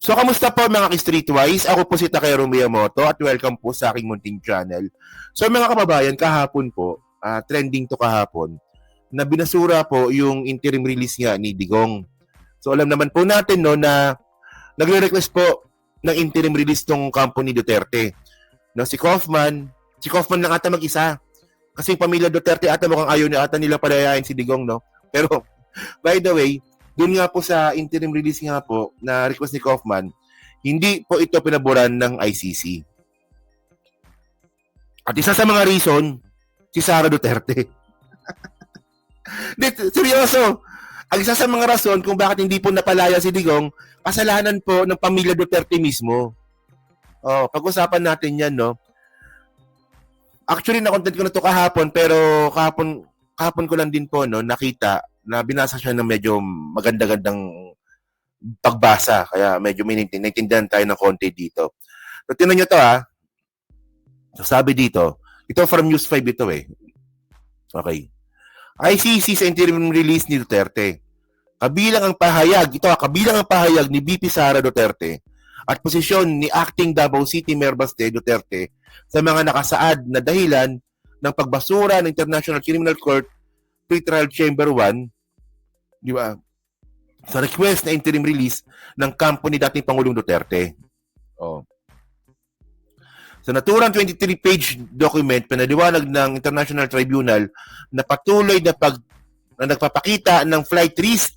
So, kamusta po mga ka-Streetwise? Ako po si Takero Miyamoto at welcome po sa aking munting channel. So, mga kababayan, kahapon po, trending to kahapon, na binasura po yung interim release nga ni Digong. So, alam naman po natin no, na nagre-request po ng interim release tong company Duterte. No, si Kaufman lang ata mag-isa. Kasi yung pamilya Duterte ata mukhang ayaw na ata nila palayain si Digong, no? Pero, by the way, doon nga po sa interim release nga po na request ni Kaufman, hindi po ito pinaboran ng ICC. At isa sa mga reason, si Sara Duterte. Seryoso. Ang isa sa mga rason kung bakit hindi po napalaya si Digong, kasalanan po ng pamilya Duterte mismo. Oh, pag-usapan natin yan, no? Actually, na-content ko na ito kahapon, pero kahapon ko lang din po, no, nakita na binasa siya ng medyo maganda-gandang pagbasa. Kaya medyo naintindihan tayo ng konti dito. So, tinan nyo to So, sabi dito, ito from News 5 ito eh. Okay. ICC sa interim release ni Duterte. Kabilang ang pahayag ni VP Sara Duterte at posisyon ni Acting Davao City Mayor Baste Duterte sa mga nakasaad na dahilan ng pagbasura ng International Criminal Court Pretrial Chamber 1, di ba? Sa request na interim release ng kampo ni dating Pangulong Duterte. Oh. Sa naturang 23-page document, pinaliwanag ng International Tribunal na patuloy na nagpapakita ng flight risk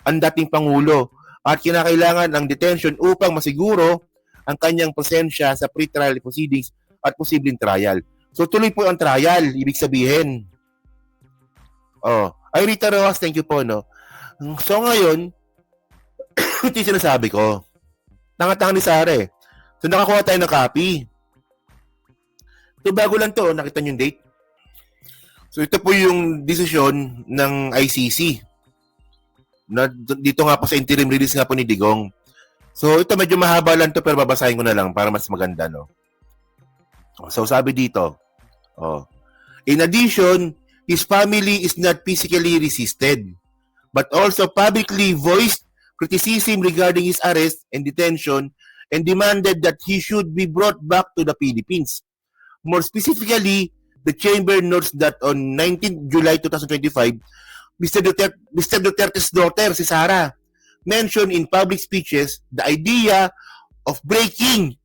ang dating Pangulo at kinakailangan ang detention upang masiguro ang kanyang presensya sa pre-trial proceedings at posibleng trial. So tuloy po ang trial, ibig sabihin. Oh, ay Rita Rojas, thank you po, no? So ngayon, ito yung sinasabi ko. Tanga-tanga ni Sara eh. So nakakuha tayo ng copy. Ito bago lang to, nakita niyo yung date? So ito po yung desisyon ng ICC. Na, dito nga po sa interim release nga po ni Digong. So ito medyo mahaba lang to pero babasahin ko na lang para mas maganda, no? So sabi dito, in addition, his family is not physically resisted, but also publicly voiced criticism regarding his arrest and detention and demanded that he should be brought back to the Philippines. More specifically, the chamber notes that on 19 July 2025, Mr. Duterte's daughter, si Sara, mentioned in public speeches the idea of breaking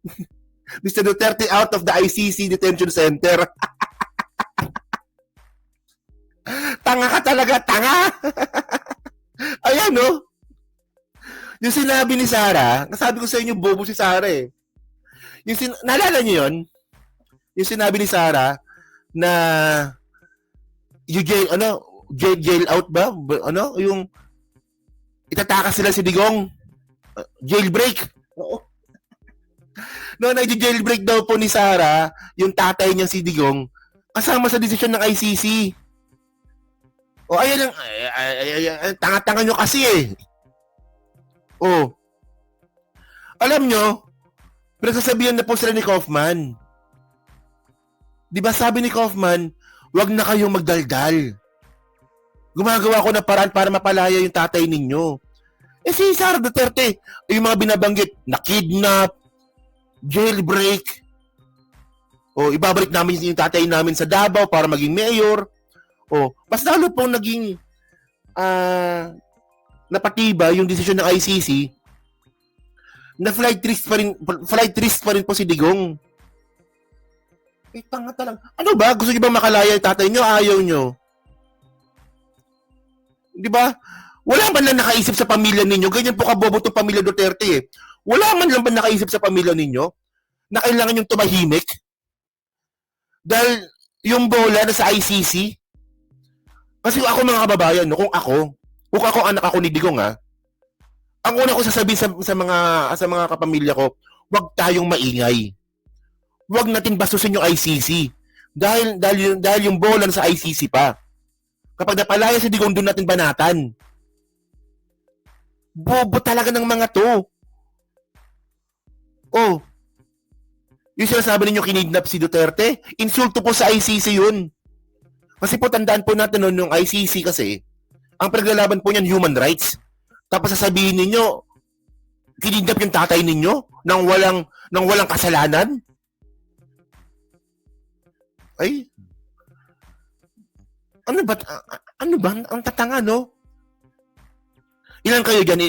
Mr. Duterte out of the ICC detention center. Tanga ka talaga, tanga! Ayan, no? Yung sinabi ni Sara, nasabi ko sa inyo, bobo si Sara eh. Naalala niyo yun? Yung sinabi ni Sara na yung jail out ba? Ano? Yung itatakas sila si Digong. Jailbreak. Oo. No, nag-jailbreak daw po ni Sara, yung tatay niya si Digong, kasama sa desisyon ng ICC. O ayan ang tanga-tanga nyo kasi eh. O. Alam nyo, pinagsasabihan na po sila ni Kaufman. Di ba sabi ni Kaufman, wag na kayong magdaldal. Gumagawa ko ng paraan para mapalaya yung tatay ninyo. Eh si Sara Duterte, yung mga binabanggit, na-kidnap, jailbreak, o ibabalik namin yung tatay namin sa Davao para maging mayor, o mas lalo pong naging napatiba yung desisyon ng ICC na flight risk pa rin po si Digong. Eh, tanga talaga. Ano ba? Gusto niyo ba makalaya yung tatay niyo? Ayaw niyo. Di ba? Wala man lang nakaisip sa pamilya ninyo. Ganyan po kabobo itong pamilya Duterte eh. Wala man lang ba nakaisip sa pamilya ninyo na kailangan yung tumahimik? Dahil yung bola na sa ICC, kasi ako mga kababayan, kung ako anak ako ni Digong ang una ko sasabihin sa mga kapamilya ko, huwag tayong maingay. Huwag natin bastusin yung ICC. Dahil yung bola sa ICC pa. Kapag napalaya si Digong, doon natin banatan. Bobo talaga ng mga to. Oh. Yung sinasabi ninyo kinidnap si Duterte, insulto po sa ICC yun. Kasi po tandaan po natin noon yung ICC kasi, ang pinaglalaban po niyan human rights. Tapos sasabihin ninyo, kinidnap yung tatay ninyo nang walang kasalanan? Ay, ano ba? Ang tatanga, no? Ilan kayo dyan?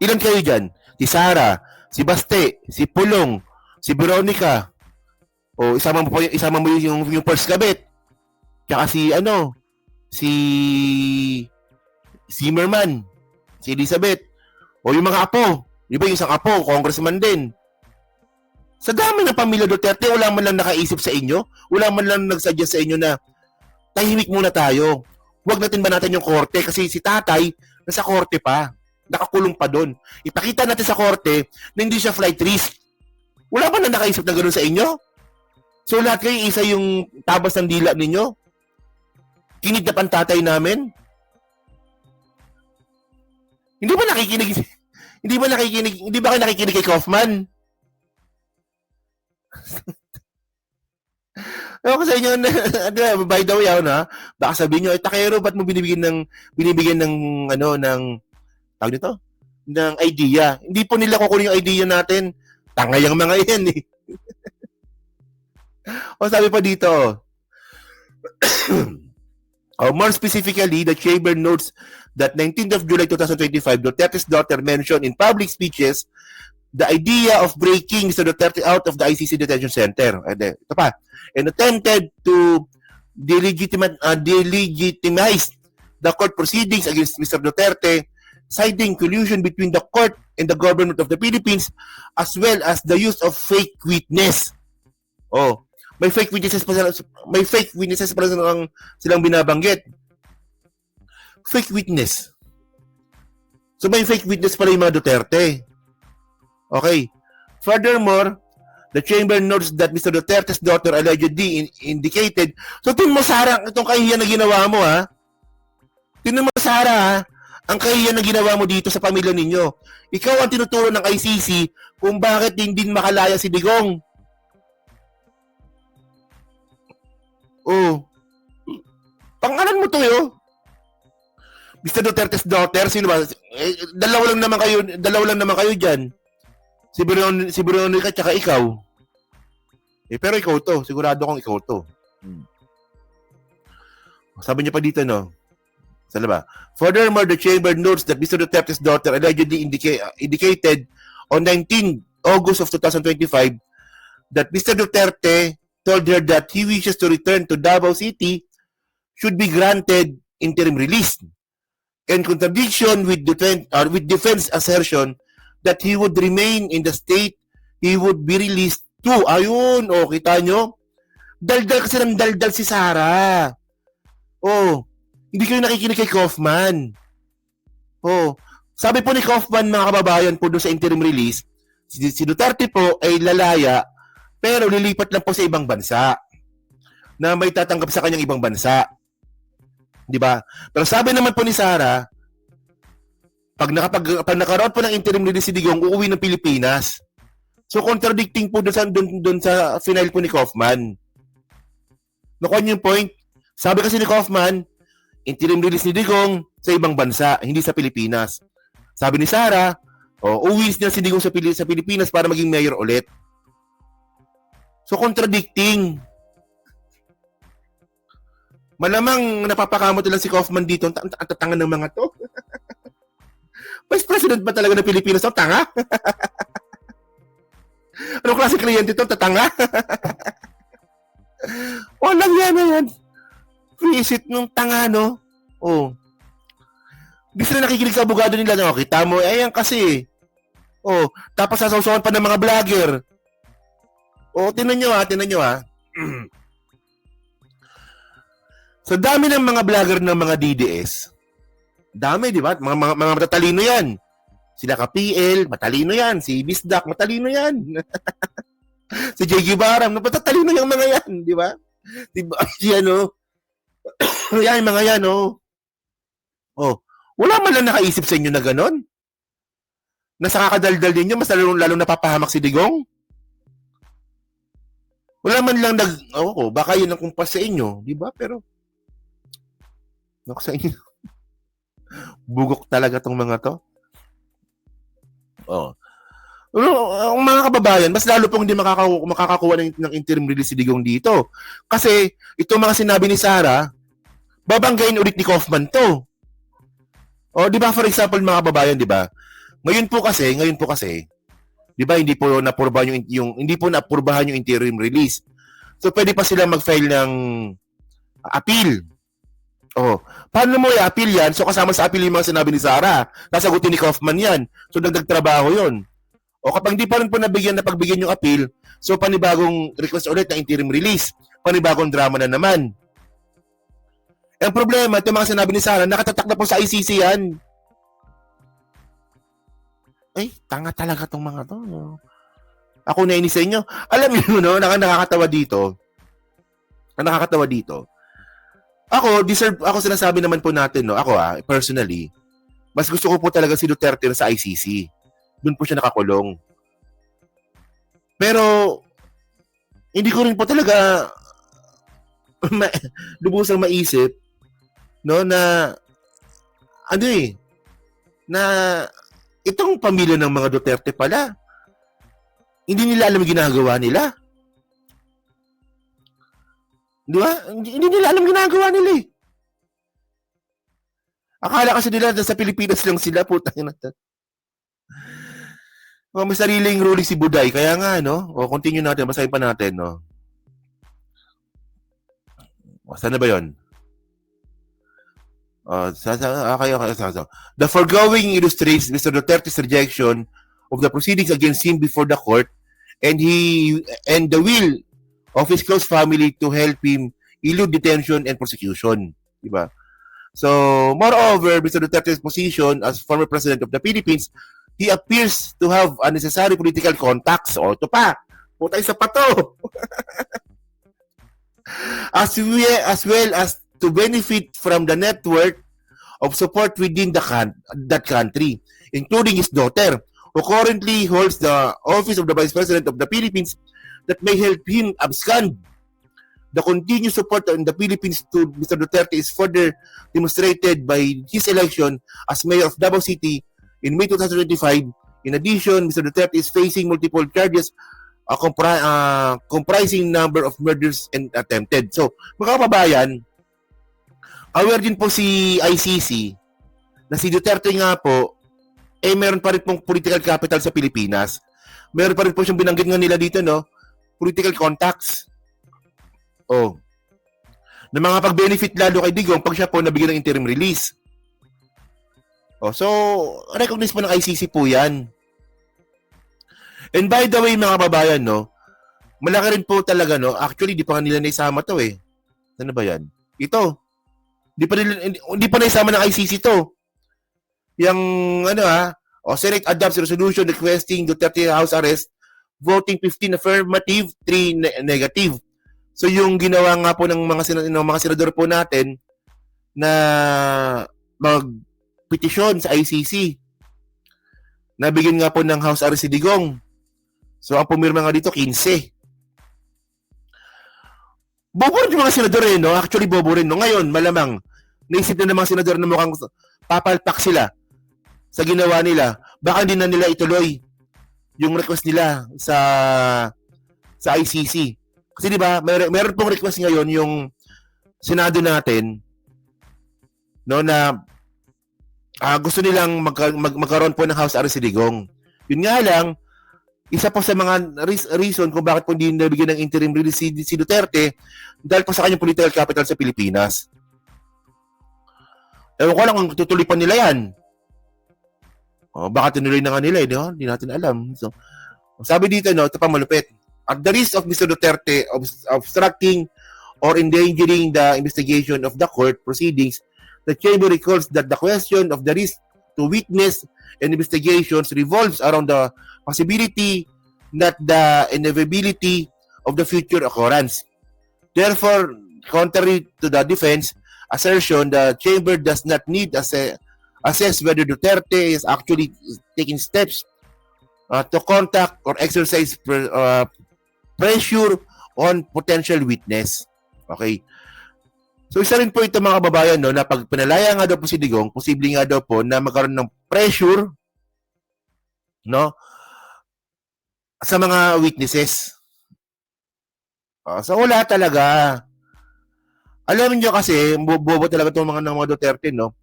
Ilan kayo dyan? Si Sarah, si Baste, si Pulong, si Veronica, o isama mo yung first kabit. Tsaka si Zimmerman, si Elizabeth, o yung mga apo. Di ba yung isang apo, congressman din. Sa dami ng pamilya Duterte, wala man lang nakaisip sa inyo, wala man lang nagsuggest sa inyo na tahimik muna tayo. Huwag natin banatan yung korte kasi si tatay nasa korte pa. Nakakulong pa doon. Ipakita natin sa korte na hindi siya flight risk. Wala ba na nakaisip na gano'n sa inyo? So lahat kayo isa yung tabas ng dila ninyo? Kinidnap ang tatay namin? Hindi ba kayo nakikinig kay Kaufman? Ewan ko sa inyo, by the way, baka sabihin nyo, Takero, ba't mo binibigyan ng tawag nito? Ng idea. Hindi po nila kukunin yung idea natin. Tangay ang mga yan eh. O sabi pa dito, more specifically, the chamber notes that 19th of July 2025, Duterte's daughter mentioned in public speeches the idea of breaking Mr. Duterte out of the ICC detention center. Ito pa. And attempted to delegitimize the court proceedings against Mr. Duterte, citing collusion between the court and the government of the Philippines, as well as the use of fake witness. Oh, may fake witnesses pa silang binabanggit. Fake witness. So may fake witness pala yung mga Duterte. Okay. Furthermore, the chamber notes that Mr. Duterte's daughter allegedly indicated. So, tingnan mo, Sarah, itong kahihiyan na ginawa mo, ha? Tingnan mo, Sarah, ha? Ang kahihiyan na ginawa mo dito sa pamilya ninyo. Ikaw ang tinuturo ng ICC kung bakit hindi makalaya si Digong. Oh. Pangalan mo to, yo. Mr. Duterte's daughter, sino ba? Dalawa lang naman kayo dyan. Si Veronica tsaka ikaw. Pero ikaw to. Sigurado kong ikaw to. Sabi niya pa dito, no? Saan ba? Furthermore, the chamber notes that Mr. Duterte's daughter allegedly indicated on 19 August of 2025 that Mr. Duterte told her that he wishes to return to Davao City should be granted interim release. In contradiction with defense assertion that he would remain in the state, he would be released too. Ayun, kita nyo? Daldal kasi ng daldal si Sarah. Hindi kayo nakikinig kay Kaufman. Sabi po ni Kaufman, mga kababayan po doon sa interim release, si Duterte po ay lalaya, pero lilipat lang po sa ibang bansa na may tatanggap sa kanyang ibang bansa. Di ba? Pero sabi naman po ni Sarah, pag nakaroon po ng interim release si Digong, uuwi ng Pilipinas. So, contradicting po doon sa final po ni Kaufman. Nakuha niyo yung point? Sabi kasi ni Kaufman, interim release ni Digong sa ibang bansa, hindi sa Pilipinas. Sabi ni Sarah, uwi niya si Digong sa Pilipinas para maging mayor ulit. So, contradicting. Malamang napapakamot lang si Kaufman dito. Ang tatanga ng mga to. Vice President ba talaga ng Pilipinas? Ang tanga? Anong klase kliyente ito? Tatanga? Walang yan. Visit nung tanga, no? Di sila nakikinig sa abogado nila. No? Kita mo, yan kasi. Tapos sasawsawan pa ng mga vlogger. Tinan nyo ha. So, dami ng mga vlogger ng mga DDS. Dami, di ba? Mga matatalino yan. Sila ka-PL, matalino yan. Si Bisdak, matalino yan. Si J.G. Baram, matalino yung mga yan, di ba? Diba? Yan, mga yan, wala man lang nakaisip sa inyo na ganon? Nasa kakadaldal ninyo, mas lalo napapahamak si Digong? Wala man lang baka yun ang kumpas sa inyo, di ba? Pero, sa inyo. Bugok talaga tong mga to. Oh. Pero, ang mga kababayan, mas lalo pong hindi makakakuha ng interim release si Digong dito. Kasi, ito mga sinabi ni Sara, babanggain ulit ni Kaufman to. O, di ba, for example, mga kababayan, di ba? Ngayon po kasi, di ba, hindi po napurbahan yung interim release. So, pwede pa sila mag-file ng appeal. Oh, paano mo i-appeal yan? So, kasama sa appeal yung mga sinabi ni Sara. Nasagutin ni Kaufman yan. So, dagdag trabaho yun. O kapag hindi pa rin po napagbigyan yung appeal, so panibagong request ulit na interim release. Panibagong drama na naman. Ang problema, ito mga sinabi ni Sara, nakatatak na po sa ICC yan. Ay, tanga talaga tong mga to. Ako nainis sa inyo. Alam niyo, no, nakakatawa dito. Ako sinasabi naman po natin, no, ako personally, mas gusto ko po talaga si Duterte na sa ICC. Doon po siya nakakulong. Pero, hindi ko rin po talaga lubusang maisip, no, na na itong pamilya ng mga Duterte pala, hindi nila alam yung ginagawa nila. Di ba? Hindi nila alam yung ginagawa nila eh. Akala kasi nila sa Pilipinas lang sila, putang ina. May sariling ruling si Buday. Kaya nga, no? O, continue natin. Basahin pa natin, no? Saan na ba yun? The foregoing illustrates Mr. Duterte's rejection of the proceedings against him before the court and the will of his close family to help him elude detention and prosecution. Diba? So, moreover, Mr. Duterte's position as former president of the Philippines, he appears to have unnecessary political contacts. O, ito pa. Putay sa pato. as well as to benefit from the network of support within that country, including his daughter, who currently holds the office of the Vice President of the Philippines, that may help him abscond. The continued support in the Philippines to Mr. Duterte is further demonstrated by his election as mayor of Davao City in May 2025. In addition, Mr. Duterte is facing multiple charges comprising number of murders and attempted. So, mga kababayan, aware din po si ICC na si Duterte nga po, meron pa rin pong political capital sa Pilipinas. Meron pa rin po siyang binanggit nga nila dito, no? Political contacts. Oh. Na mga pag-benefit lalo kay Digong pag siya po nabigyan ng interim release. Oh, so, recognize po ng ICC po yan. And by the way, mga kababayan, no, malaki rin po talaga, no, actually, di pa nga nila naisama to eh. Ano ba yan? Ito. Hindi pa naisama ng ICC to. Yung, Senate adopts resolution requesting Duterte house arrest, voting 15 affirmative, 3 negative. So, yung ginawa nga po ng mga senador po natin na magpetisyon sa ICC, nabigyan nga po ng house arrest si Digong. So, ang pumirma nga dito, 15. Bobo rin yung mga senador eh, no? Actually, bobo rin, no? Ngayon, malamang, naisip na ng mga senador na mukhang papalpak sila sa ginawa nila. Baka hindi na nila ituloy yung request nila sa ICC. Kasi di ba, meron pong request ngayon yung Senado natin, no, na gusto nilang magkaroon po ng house arrest si Digong. Yun nga lang, isa po sa mga reason kung bakit po hindi nabigyan ng interim release si Duterte dahil po sa kanyang political capital sa Pilipinas. Ewan ko lang kung tutuloy pa nila yan. O, baka tinuloy na nga nila, hindi natin alam. So, sabi dito, no, ito pa malupit. At the risk of Mr. Duterte obstructing or endangering the investigation of the court proceedings, the Chamber recalls that the question of the risk to witness and investigations revolves around the possibility, not the inevitability of the future occurrence. Therefore, contrary to the defense assertion, the Chamber does not need assess whether Duterte is actually taking steps to contact or exercise pressure on potential witness. Okay. So, isa rin po ito mga kababayan, no, na pag pinalaya nga daw po si Digong, posible nga daw po na magkaroon ng pressure, no? Sa mga witnesses. So wala talaga. Alam niyo kasi, bobo talaga itong mga Duterte, no?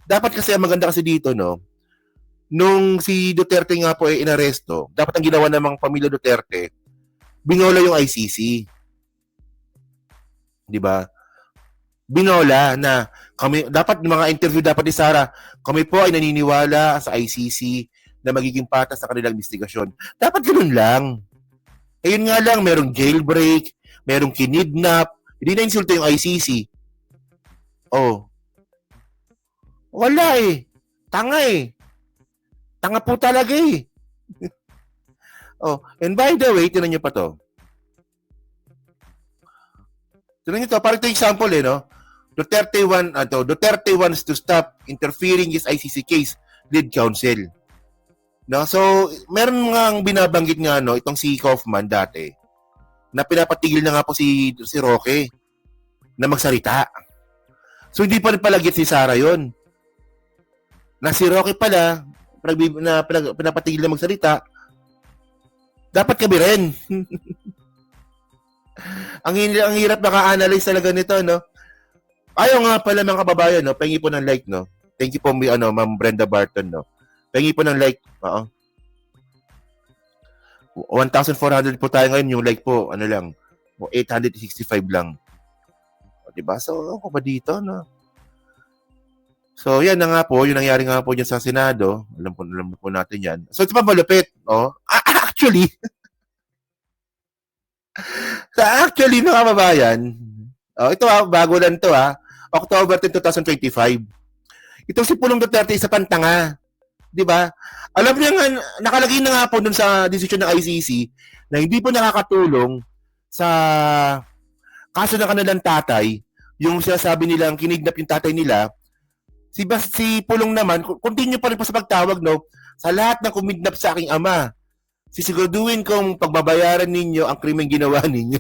Dapat kasi, ang maganda kasi dito, no? Nung si Duterte nga po ay inaresto, dapat ang ginawa ng mga pamilya Duterte, binola yung ICC. Di ba? Binola na kami, dapat mga interview dapat ni Sara, kami po ay naniniwala sa ICC na magiging patas sa kanilang investigasyon. Dapat ganoon lang. Ayun nga lang, merong jailbreak, merong kinidnap, hindi na insulto yung ICC. Oh. Wala eh. Tanga eh. Tanga po talaga eh. Oh, and by the way, tinan niyo pa to. Tinan niyo to, para ito example eh, no? Duterte wants to stop interfering his ICC case, lead counsel. No? So, meron nga binabanggit nga, no, itong si Kaufman dati, na pinapatigil na nga po si Roque na magsalita. So, hindi pa rin palagit si Sara yon. Na si Roque pala, pinapatigil na magsalita, dapat kami rin. ang hirap naka-analyze talaga nito, no? Ayaw nga pala mga kababayan, no? Pengi po ng like, no? Thank you po, Ma'am Brenda Barton, no? Pengi po ng like. 1,400 po tayo ngayon. Yung like po, 865 lang. O, diba? So, ako ba dito, no? So, yan na nga po. Yung nangyari nga po dyan sa Senado. Alam po natin yan. So, ito pa malupit, no? Actually, mga kababayan, ito bago lang to October 10, 2025. Ito si Pulong Duterte isa pantanga. 'Di ba? Alam niya nga, nakalagay na nga po dun sa desisyon ng ICC na hindi po nakakatulong sa kaso ng kanilang tatay, yung sinasabi nilang kinidnap yung tatay nila. Si Pulong naman, continue pa rin po sa pagtawag, no? Sa lahat ng kumidnap sa aking ama, sisiguraduhin kong pagbabayaran ninyo ang krimeng ginawa ninyo.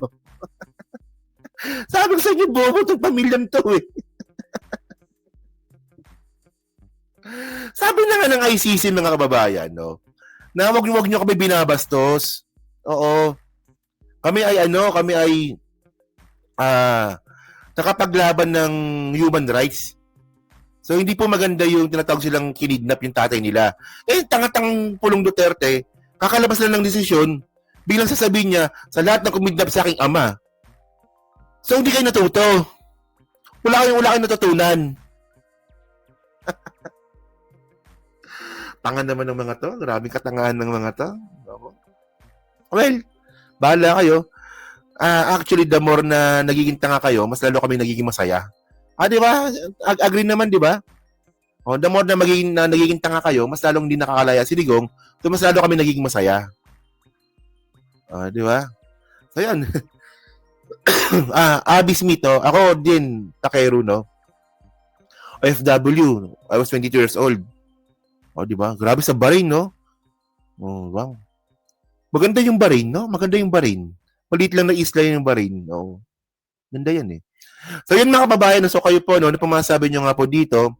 Sabi ko sa inyo, bobo itong pamilyang to eh. Sabi na nga ng ICC, mga kababayan, no, na wag nyo kami binabastos. Oo. Kami ay nakapaglaban ng human rights. So, hindi po maganda yung tinatawag silang kinidnap yung tatay nila. Tanga-tang Pulong Duterte, kakalabas lang ng desisyon, biglang sasabihin niya, sa lahat ng kumidnap sa aking ama. So, hindi kayo natuto. Wala kayong natutunan. Tanga naman ng mga to. Maraming katangahan ng mga to. Well, bahala kayo. Actually, the more na nagiging tanga kayo, mas lalo kami nagiging masaya. Di ba? Agree naman, di ba? The more na nagiging tanga kayo, mas lalong hindi nakakalaya si Digong, so mas lalo kami nagiging masaya. Di ba? So, yan. Abby Smith, ako din, Takeru, no? OFW, I was 22 years old. Di ba? Grabe sa Bahrain, no? Wow. Maganda yung Bahrain, no? Maganda yung Bahrain. Maliit lang na isla yung Bahrain, no? Ganda yan, eh. So, yun mga kababayan, so kayo po, no? Ano pa masasabi nyo nga po dito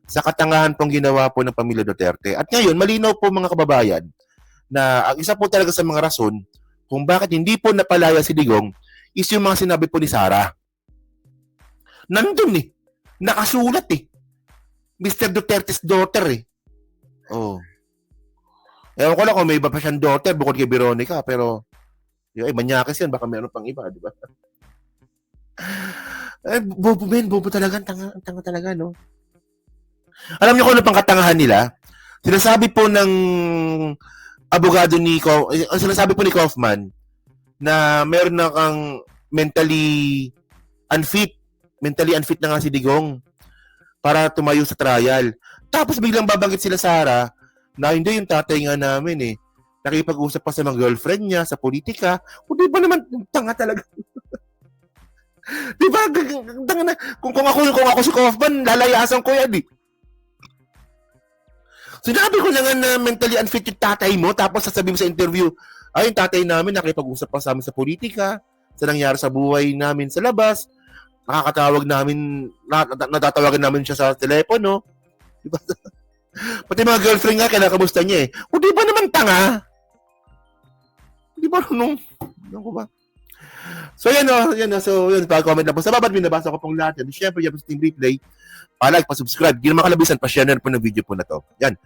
sa katangahan pong ginawa po ng pamilya Duterte. At ngayon, malinaw po mga kababayan na ang isa po talaga sa mga rason kung bakit hindi po napalaya si Digong is yung mga sinabi po ni Sara. Nandun eh. Nakasulat eh. Mr. Duterte's daughter eh. Ewan ko lang kung may iba pa siyang daughter bukod kay Veronica, pero manyakis yan. Baka meron pang iba, di ba? Bobo talaga. Tanga talaga, no? Alam niyo kung ano pang katangahan nila? Sinasabi po ng abogado sinasabi po ni Kaufman na meron na kang mentally unfit na nga si Digong para tumayo sa trial. Tapos biglang babanggit sila Sara na hindi yung tatay nga namin eh. Nakipag-usap pa sa mga girlfriend niya, sa politika. Di ba naman, tanga talaga. Di ba? Tanga na. Kung ako si Kaufman, lalayasan ko yan eh. Sinabi ko na nga na mentally unfit yung tatay mo, tapos sasabihin mo sa interview, yung tatay namin nakipag-usap pa sa amin sa politika, sa nangyari sa buhay namin sa labas, nakakatawag namin, natatawagan namin siya sa telepono. Diba? Pati mga girlfriend nga, kinakamusta niya eh. Di ba naman tanga. Hindi ba nung ko ba? So yan o, so yun, pag-comment na po sa baba, binabasa ko pong lahat yan. Siyempre, yan po sa Team Replay, pa-like, pa-subscribe, di na makalabisan, pa-share na po ng video po na to. Yan.